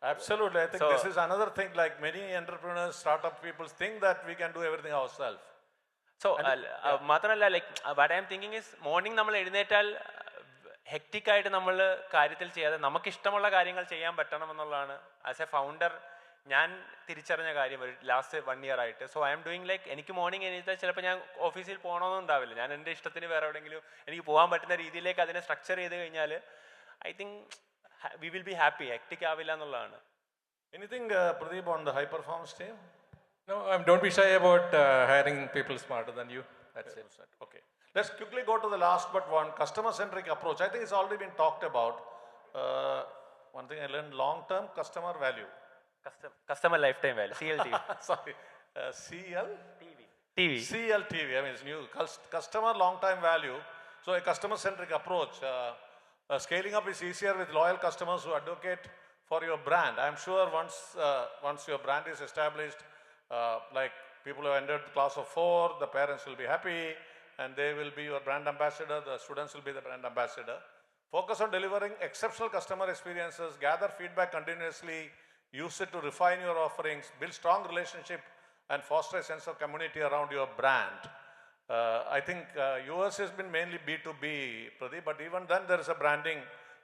Speaker 1: Absolutely. I think this is another thing, like many entrepreneurs, startup people think that we can do everything ourselves.
Speaker 3: So മാത്രമല്ല, like what I M thinking is morning നമ്മൾ എഴുന്നേറ്റാൽ ഹെക്റ്റിക്കായിട്ട് നമ്മൾ കാര്യത്തിൽ ചെയ്യാതെ നമുക്കിഷ്ടമുള്ള കാര്യങ്ങൾ ചെയ്യാൻ പറ്റണം എന്നുള്ളതാണ് ആസ് എ ഫൗണ്ടർ ഞാൻ തിരിച്ചറിഞ്ഞ കാര്യം ഒരു ലാസ്റ്റ് 1 year ആയിട്ട്. So I am doing like എനിക്ക് മോർണിംഗ് എഴുന്നേറ്റാൽ ചിലപ്പോൾ ഞാൻ ഓഫീസിൽ പോകണമെന്നും ഉണ്ടാവില്ല. ഞാൻ എൻ്റെ ഇഷ്ടത്തിന് വേറെ എവിടെയെങ്കിലും എനിക്ക് പോകാൻ പറ്റുന്ന രീതിയിലേക്ക് അതിനെ സ്ട്രക്ചർ ചെയ്ത് കഴിഞ്ഞാൽ I think we will be happy. Hectic ആവില്ല എന്നുള്ളതാണ്.
Speaker 1: Anything, Pradeep, on the high performance team?
Speaker 2: No, don't be shy about hiring people smarter than you. That's it.
Speaker 1: Okay. Let's quickly go to the last but one, customer-centric approach. I think it's already been talked about. One thing I learned, long-term customer value.
Speaker 3: Customer lifetime value, CLTV.
Speaker 1: Sorry,
Speaker 3: TV.
Speaker 1: CLTV, I mean it's new. Customer long-time value. So a customer-centric approach. Scaling up is easier with loyal customers who advocate for your brand. I'm sure once your brand is established, like people who have entered the class of 4, the parents will be happy and they will be your brand ambassador, the students will be the brand ambassador. Focus on delivering exceptional customer experiences, gather feedback continuously, use it to refine your offerings, build strong relationship and foster a sense of community around your brand. I think yours has been mainly B2B, Pradeep, but even then there is a branding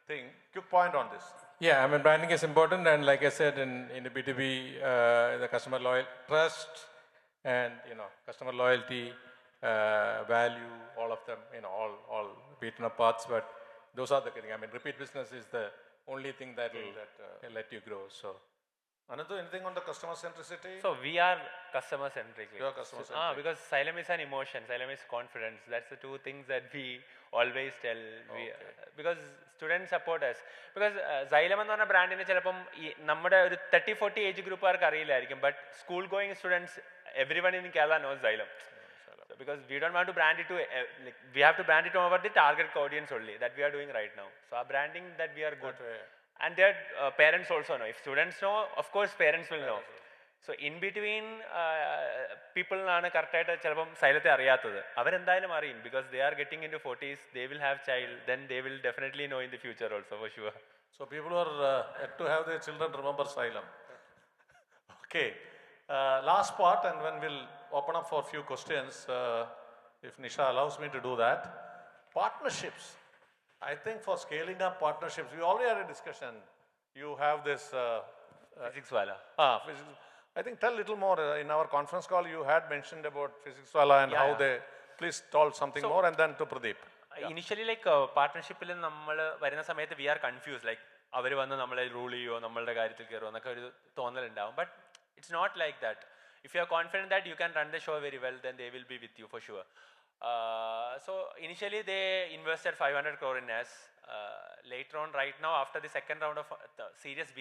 Speaker 1: thing. Quick point on this.
Speaker 2: Yeah, I mean branding is important, and like I said, in the B2B, the customer trust, and customer loyalty, value, all of them, all beaten up parts, but those are the things. I mean, repeat business is the only thing that will let you grow. So
Speaker 1: Ananthu, anything on the customer centricity?
Speaker 3: So we are customer centric.
Speaker 1: You are customer centric.
Speaker 3: Because Xylem is an emotion, Xylem is confidence. That's the two things that we always tell. Because students support us. Because Xylem എന്ന് പറഞ്ഞ ബ്രാൻഡിന് ചിലപ്പം നമ്മുടെ ഒരു 30-40 age ഗ്രൂപ്പുകാർക്ക് അറിയില്ലായിരിക്കും. But school going students, everyone in Kerala knows Xylem. So because we don't want to brand it to, like, we have to brand it over the target audience only that we are doing right now. So our branding that we are good. And their parents also know. If students know, of course parents will know. So in between people ആണ് കറക്റ്റായിട്ട് ചിലപ്പം സൈലത്തെ അറിയാത്തത് അവരെന്തായാലും അറിയും because they are getting into 40s, they will have child, then they will definitely know in the future also for sure.
Speaker 1: So people who are yet to have their children remember Xylem. Okay, last part, and when we'll open up for a few questions, if Nisha allows me to do that. Partnerships. I think for scaling up partnerships, we already had a discussion. You have this
Speaker 3: Physics wala.
Speaker 1: physics. I think tell a little more. In our conference call, you had mentioned about Physics wala and how they. Please tell something more, and then to Pradeep.
Speaker 3: Initially, like partnership il nammal varuna samayathu we are confused. Like avaru vannu nammale rule cheyo, nammalde karyathil kero ennokka oru thonnal undavum. But it's not like that. If you are confident that you can run the show very well, then they will be with you for sure. So initially they invested 500 crore in us. Later on, right now, after the second round of the Series B,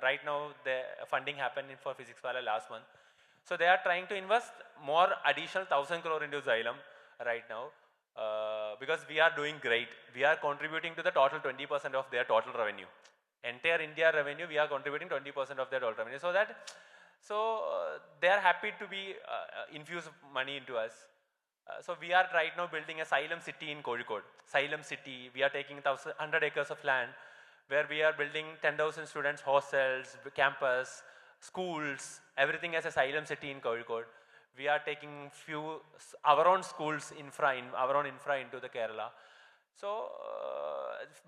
Speaker 3: right now the funding happened for Physics wala last month. So they are trying to invest more additional 1,000 crore into Xylem right now because we are doing great. We are contributing to the total 20% of their total revenue. Entire India revenue, we are contributing 20% of their total revenue. So they are happy to be infuse money into us. So we are right now building a Xylem city in Kozhikode. Xylem city, we are taking 100 acres of land where we are building 10,000 students, hostels, campus, schools, everything as a Xylem city in Kozhikode. We are taking our own schools, our own infra into the Kerala. So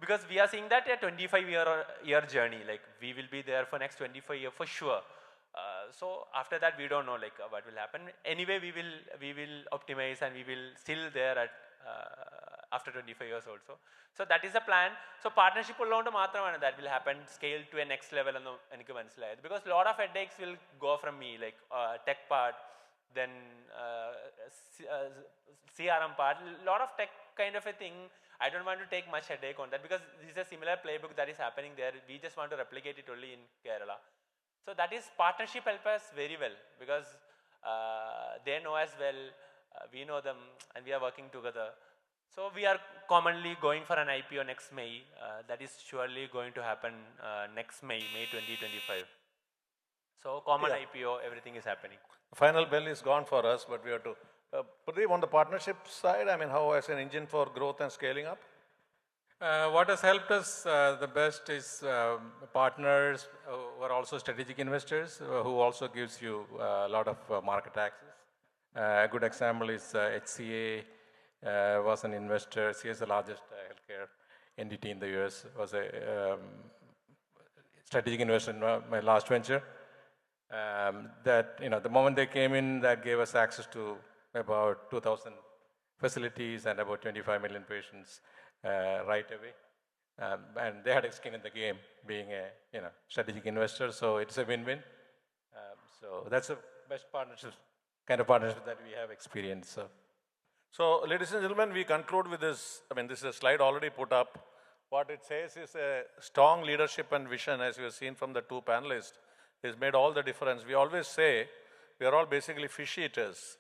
Speaker 3: because we are seeing that a 25-year journey, like we will be there for next 25 years for sure. So after that we don't know like what will happen. Anyway, we will optimize and we will still there at after 25 years also. So that is the plan. So partnership ullondu maatramana that will happen, scale to a next level ennu enikku manasilayadu because lot of headaches will go from me, like tech part, then CRM part, lot of tech kind of a thing. I don't want to take much headache on that because this is a similar playbook that is happening there. We just want to replicate it only in Kerala. So that is partnership help us very well because they know us well, we know them, and we are working together. So we are commonly going for an IPO next May. That is surely going to happen next May 2025. So common IPO, everything is happening.
Speaker 1: Final bell is gone for us, but we have to. Pradeep, on the partnership side, I mean, how as an engine for growth and scaling up?
Speaker 2: What has helped us the best is partners who are also strategic investors who also gives you a lot of market access. A good example is HCA was an investor. HCA is the largest healthcare entity in the US. Was a strategic investor in my last venture. That the moment they came in, that gave us access to about 2,000 facilities and about 25 million patients. Right away, and they had a skin in the game, being a strategic investor. So it's a win-win. So that's the best kind of partnership that we have experienced.
Speaker 1: So, ladies and gentlemen, we conclude with this. I mean, this is a slide already put up. What it says is a strong leadership and vision, as you have seen from the two panelists, has made all the difference. We always say we are all basically fish eaters.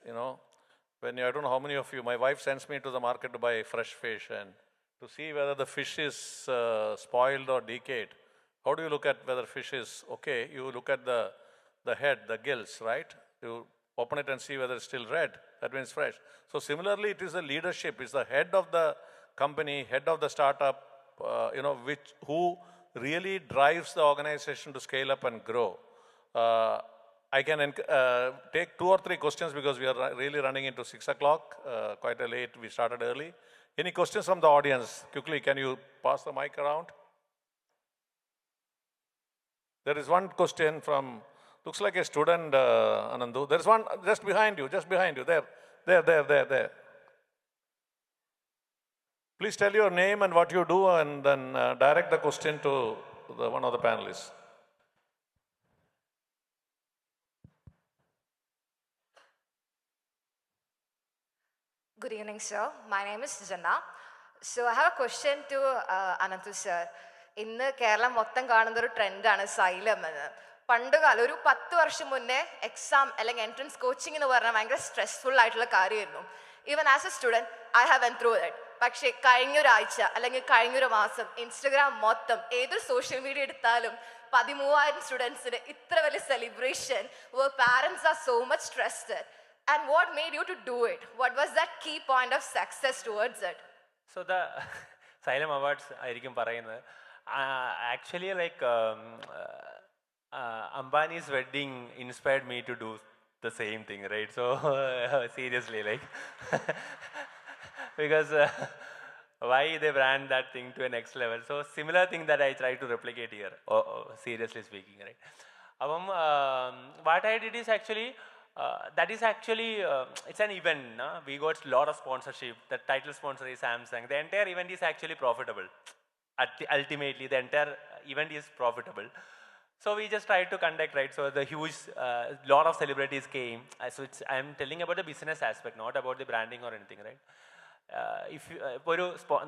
Speaker 1: When I don't know how many of you, my wife sends me to the market to buy fresh fish and to see whether the fish is spoiled or decayed. How do you look at whether fish is okay? You look at the head, the gills, right? You open it and see whether it's still red. That means fresh. So similarly, it is the leadership. It's the head of the company, head of the startup, who really drives the organization to scale up and grow. I can take 2 or 3 questions because we are really running into 6 o'clock, quite a late. We started early. Any questions from the audience? Quickly, can you pass the mic around? There is one question from, looks like a student, Ananthu. There is one just behind you, there. Please tell your name and what you do and then direct the question to one of the panelists.
Speaker 4: Good evening, sir. My name is Jana. So I have a question to Ananthu, sir. ഇന്ന് കേരളം മൊത്തം കാണുന്ന ഒരു ട്രെൻഡാണ് xylem എന്ന്. പണ്ട് കാലം ഒരു 10 വർഷം മുന്നേ എക്സാം അല്ലെങ്കിൽ എൻട്രൻസ് കോച്ചിങ് എന്ന് പറഞ്ഞാൽ ഭയങ്കര സ്ട്രെസ്ഫുൾ ആയിട്ടുള്ള കാര്യമായിരുന്നു. Even as A student I have went through that. പക്ഷേ കഴിഞ്ഞൊരാഴ്ച അല്ലെങ്കിൽ കഴിഞ്ഞൊരു മാസം ഇൻസ്റ്റഗ്രാം മൊത്തം ഏതൊരു സോഷ്യൽ മീഡിയ എടുത്താലും 13,000 സ്റ്റുഡൻസിന് ഇത്ര വലിയ celebration. Parents are so much stressed. And what made you to do it? What was that key point of success towards it?
Speaker 3: So the Xylem Awards ആയിരിക്കും പറയുന്നത്. Actually, like Ambani's wedding inspired me to do the same thing, right? So seriously, like because why they brand that thing to a next level? So similar thing that I try to replicate here. Seriously speaking, right? What I did is actually. That is actually, it's an event. No? We got a lot of sponsorship. The title sponsor is Samsung. The entire event is actually profitable. Ultimately, the entire event is profitable. So we just tried to conduct, right? So the huge, lot of celebrities came. So I'm telling about the business aspect, not about the branding or anything, right? If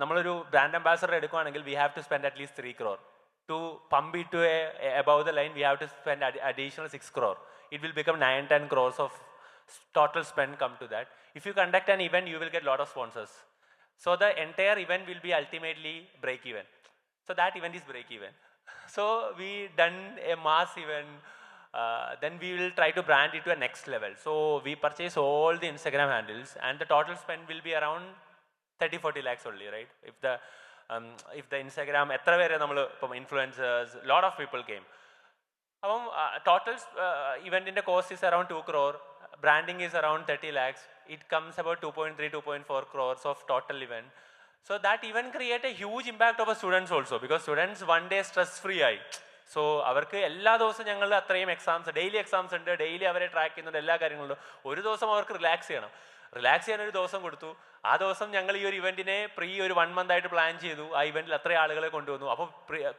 Speaker 3: നമ്മളൊരു brand ambassador എടുക്കുകയാണെങ്കിൽ, we have to spend at least 3 crore. To pump it to above the line, we have to spend additional 6 crore. It will become 9-10 crores of total spend come to that. If you conduct an event, you will get a lot of sponsors. So the entire event will be ultimately break even. So that event is break even. So we done a mass event. Then we will try to brand it to a next level. So we purchase all the Instagram handles and the total spend will be around 30-40 lakhs only, right? If the Instagram, എത്ര പേരെ നമ്മൾ ഇപ്പം influencers, lot of people came. Total event in the cost is around 2 crore. Branding is around 30 lakhs. It comes about 2.3-2.4 crores of total event. So that event create a huge impact over students also, because students one day stress free ആയി. So അവർക്ക് എല്ലാ ദിവസവും ഞങ്ങൾ അത്രയും exams, daily exams ഉണ്ട്, daily അവരെ track ചെയ്യുന്നുണ്ട്, എല്ലാ കാര്യങ്ങളും. ഒരു ദിവസം അവർക്ക് റിലാക്സ് ചെയ്യണം. റിലാക്സ് ചെയ്യാൻ ഒരു ദിവസം കൊടുത്തു. ആ ദിവസം ഞങ്ങൾ ഈ ഒരു ഇവന്റിനെ ഒരു 1 month ആയിട്ട് പ്ലാൻ ചെയ്തു. ആ ഇവന്റിൽ അത്ര ആളുകളെ കൊണ്ടുവന്നു. അപ്പോൾ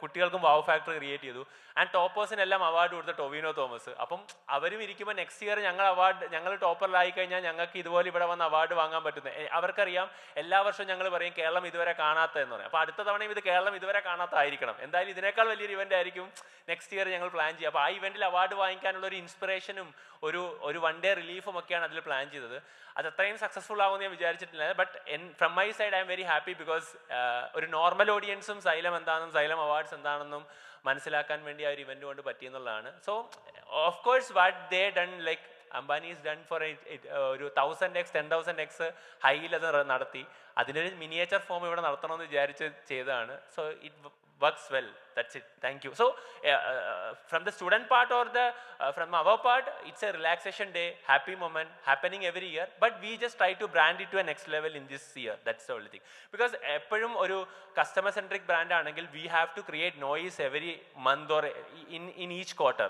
Speaker 3: കുട്ടികൾക്കും വാവ് ഫാക്ടർ ക്രിയേറ്റ് ചെയ്തു. ആൻഡ് ടോപ്പേഴ്സിനെല്ലാം അവാർഡ് കൊടുത്ത ടൊവിനോ തോമസ്. അപ്പം അവരും ഇരിക്കുമ്പോൾ നെക്സ്റ്റ് ഇയർ ഞങ്ങൾ ടോപ്പറിലായി കഴിഞ്ഞാൽ ഞങ്ങൾക്ക് ഇതുപോലെ ഇവിടെ വന്ന് അവാർഡ് വാങ്ങാൻ പറ്റുന്നത് അവർക്കറിയാം. എല്ലാ വർഷവും ഞങ്ങൾ പറയും കേരളം ഇതുവരെ കാണാത്തതെന്ന് പറയും. അപ്പോൾ അടുത്ത തവണയും ഇത് കേരളം ഇതുവരെ കാണാത്തതായിരിക്കണം. എന്തായാലും ഇതിനേക്കാൾ വലിയൊരു ഇവന്റ് ആയിരിക്കും നെക്സ്റ്റ് ഇയർ ഞങ്ങൾ പ്ലാൻ ചെയ്യുക. അപ്പോൾ ആ ഇവന്റിൽ അവാർഡ് വാങ്ങിക്കാനുള്ള ഒരു ഇൻസ്പിറേഷനും ഒരു 1 day റിലീഫും ഒക്കെയാണ് അതിൽ പ്ലാൻ ചെയ്തത്. അത് അത്രയും സക്സസ്ഫുൾ ആവുമെന്ന് ഞാൻ വിചാരിച്ചിട്ടില്ല. But from my side I am very happy, because ഒരു നോർമൽ ഓഡിയൻസും സൈലം എന്താണെന്നും സൈലം അവാർഡ്സ് എന്താണെന്നും മനസ്സിലാക്കാൻ വേണ്ടി ആ ഒരു ഇവന്റ് കൊണ്ട് പറ്റിയെന്നുള്ളതാണ്. So of course what they done, like Ambani is done for ഒരു 1000x 10,000x ഹൈയിൽ അത് നടത്തി. അതിനൊരു മിനിയേച്ചർ ഫോം ഇവിടെ നടത്തണമെന്ന് വിചാരിച്ച് ചെയ്തതാണ്. So it works well. That's it. Thank you. So from the student part or from our part, it's a relaxation day, happy moment happening every year, but we just try to brand it to a next level in this year. That's the only thing, because eppozhum oru customer centric brand aanengil we have to create noise every month or in each quarter.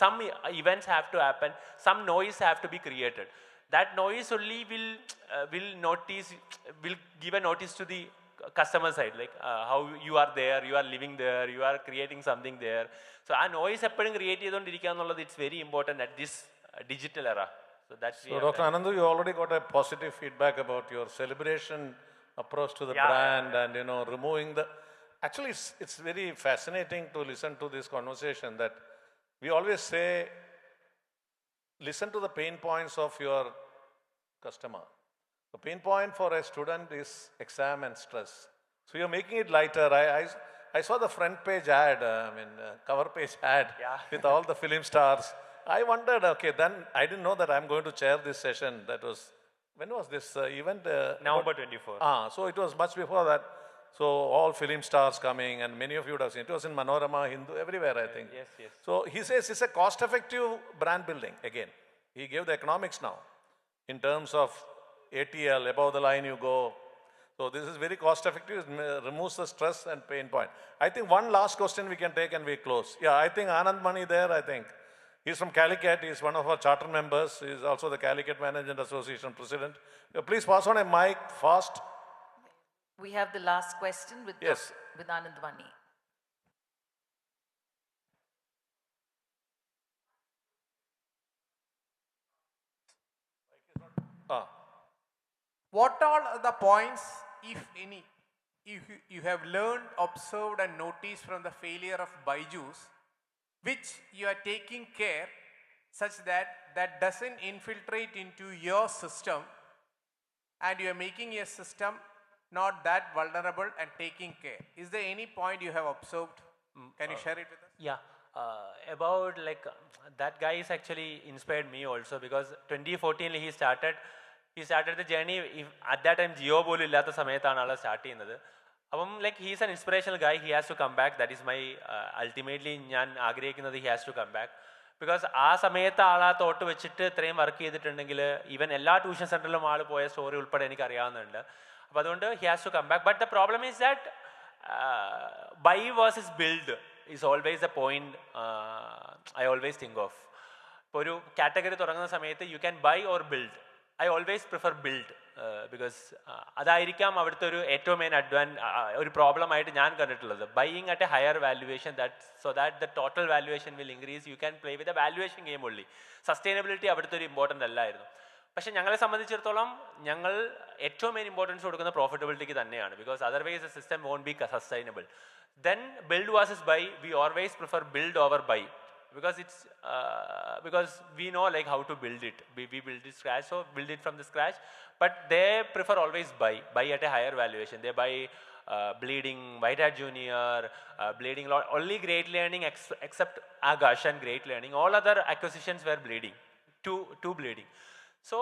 Speaker 3: Some events have to happen, some noise have to be created. That noise only will give a notice to the customer side, like how you are there, you are living there, you are creating something there. So ആ noise എപ്പോഴും create ചെയ്തുകൊണ്ടിരിക്കുക എന്നുള്ളത് it's very important at this digital എറ. So that's
Speaker 1: Dr. Ananthu, you already got a positive feedback about your celebration approach to the brand and removing the. Actually, it's very fascinating to listen to this conversation that we always say, listen to the pain points of your customer. The pain point for a student is exam and stress. So you're making it lighter. I saw the front page ad, cover page ad with all the film stars. I wondered, okay, then I didn't know that I'm going to chair this session. That was, when was this event?
Speaker 3: November 24.
Speaker 1: So it was much before that. So all film stars coming, and many of you would have seen. It was in Manorama, Hindu, everywhere, I think.
Speaker 3: Yes.
Speaker 1: So he says it's a cost-effective brand building. Again, he gave the economics now in terms of ATL, above the line you go. So this is very cost effective, it removes the stress and pain point. I think one last question we can take and we close. Yeah, I think Anand Mani there, I think. He's from Calicut, he's one of our charter members. He's also the Calicut Management Association president. Please pass on a mic fast.
Speaker 5: We have the last question with Anand Mani.
Speaker 6: what all are the points, if any, you have learned, observed and noticed from the failure of Byju's, which you are taking care such that that doesn't infiltrate into your system and you are making your system not that vulnerable and taking care? Is there any point you have observed? Can you share it with us?
Speaker 3: Yeah, about like that guy is actually inspired me also because 2014 he started the journey. At that time Geo പോലും ഇല്ലാത്ത സമയത്താണ് ആൾ start ചെയ്യുന്നത്. അപ്പം like he's an inspirational guy. He has to come back. That is my ultimately ഞാൻ ആഗ്രഹിക്കുന്നത് he has to come back. Because ആ സമയത്ത് ആൾ ആ തോട്ട് വെച്ചിട്ട് ഇത്രയും വർക്ക് ചെയ്തിട്ടുണ്ടെങ്കിൽ ഈവൻ എല്ലാ ട്യൂഷൻ സെൻറ്ററിലും ആൾ പോയ സ്റ്റോറി ഉൾപ്പെടെ എനിക്ക് അറിയാവുന്നുണ്ട്. അപ്പോൾ അതുകൊണ്ട് he has to come back. But the problem is that buy versus build is always a point I always think of. ഇപ്പോൾ ഒരു കാറ്റഗറി തുടങ്ങുന്ന സമയത്ത് you can buy or build. I always prefer build because അതായിരിക്കാം അവിടുത്തെ ഒരു ഏറ്റവും main ഒരു problem ആയിട്ട് ഞാൻ കണ്ടിട്ടുള്ളത്. Buying at A higher valuation so that the total valuation will increase. You can play with a valuation game only. Sustainability അവിടുത്തെ ഒരു ഇമ്പോർട്ടൻ്റ് അല്ലായിരുന്നു. പക്ഷേ ഞങ്ങളെ സംബന്ധിച്ചിടത്തോളം ഞങ്ങൾ ഏറ്റവും മെയിൻ ഇമ്പോർട്ടൻസ് കൊടുക്കുന്ന പ്രോഫിറ്റബിലിറ്റിക്ക് തന്നെയാണ്. Because otherwise the system won't be sustainable. Then build versus buy, we always prefer build over buy because it's because we know like how to build it. We build it scratch, so build it from the scratch. But they prefer always buy at a higher valuation. They buy Bleeding, White Hat Junior, Bleeding, only Great Learning except Agash and Great Learning. All other acquisitions were Bleeding, two Bleeding. So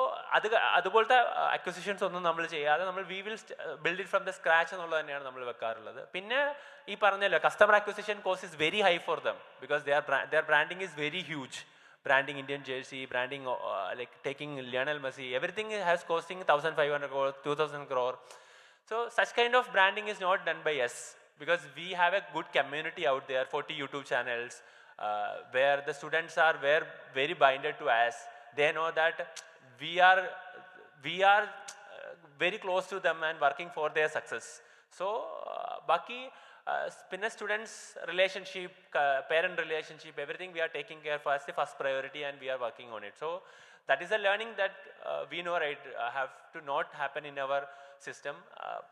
Speaker 3: അതുപോലത്തെ അക്വസിഷൻസ് ഒന്നും നമ്മൾ ചെയ്യാതെ നമ്മൾ we will build it from the scratch എന്നുള്ളത് തന്നെയാണ് നമ്മൾ വെക്കാറുള്ളത്. പിന്നെ ഈ പറഞ്ഞല്ലോ customer acquisition cost is very high for them because their branding is very huge. Branding Indian jersey, branding like taking Lionel Messi, everything has costing 1,500 crore, 2,000 crore. So such kind of branding is not done by us because we have a good community out there, 40 YouTube channels where the students are very binded to us. They know that we are very close to them and working for their success. So baki പിന്നെ students relationship, parent relationship, everything we are taking care for as the first priority and we are working on it. So that is a learning that we know, right, have to not happen in our system.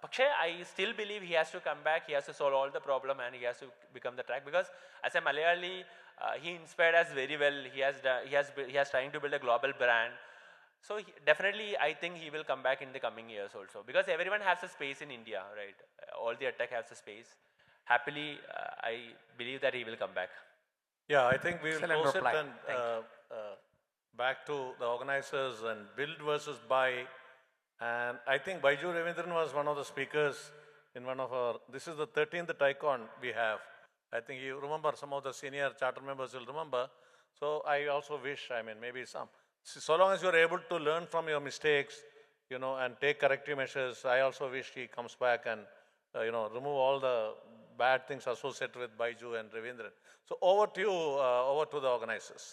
Speaker 3: പക്ഷേ I still believe he has to come back, he has to solve all the problem and he has to become the track because as a Malayali he inspired us very well. He has trying to build a global brand. So definitely I think he will come back in the coming years also because everyone has a space in India, right? All the tech has a space. Happily I believe that he will come back.
Speaker 1: Yeah, I think we will
Speaker 6: Excellent
Speaker 1: close
Speaker 6: reply.
Speaker 1: it and back to the organizers and build versus buy. And I think Baiju Ravindran was one of the speakers in one of our, this is the 13th TiEcon we have. I think you remember, some of the senior charter members will remember. So I also wish, I mean, maybe some, so long as you're able to learn from your mistakes, you know, and take corrective measures, I also wish he comes back and, you know, remove all the bad things associated with Baiju and Ravindran. So over to you, over to the organizers.